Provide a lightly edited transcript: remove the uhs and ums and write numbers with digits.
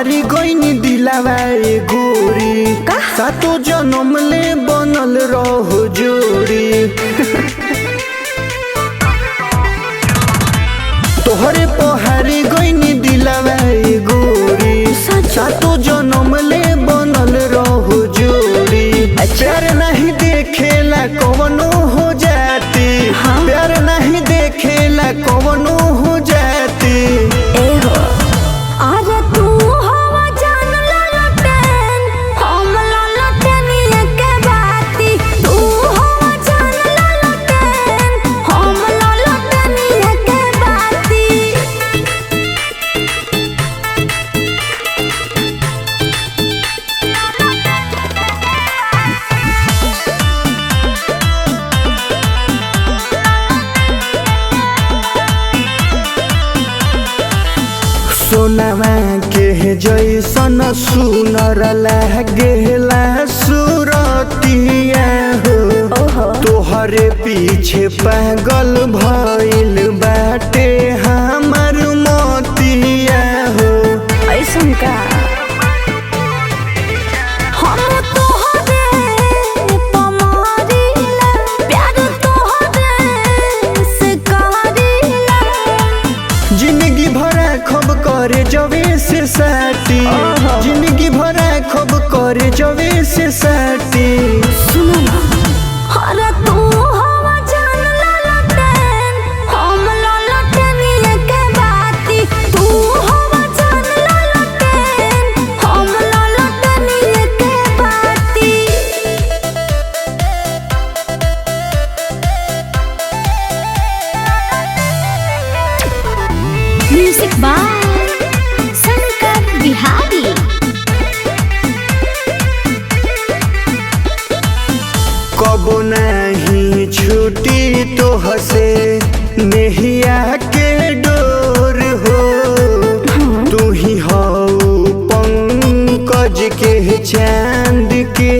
तोहरी गईनी दिलावा ए गोरी सातो जन्म ले बनल रहो जोड़ी। तोहरे पहाड़ी गईनी दिलावा ए गोरी सातो जन्म ले बनल रहो जोड़ी। प्यार नहीं देखेला कवनो हो जाती, प्यार नहीं देखेला कवनो हो जाती। सोनामा के जैसन सुनर लागेला सुरतिया हो, तोहरे पीछे पागल भइल बाटे हमर मोतिया हो। ऐसन का जिंदगी भरा खब करे जवे से साटी, जिंदगी भरा खब करे जवे से साटी। सुनो ना अरे तू हवा जान ललटेन हम ललटेनिए के बाती। तू हवा जान ललटेन हम ललटेनिए के बाती। Music by Shankar Bihari. कबो नहीं छूटी तो हसे नेहिया के डोर हो। तू ही हो पंकज के चांद के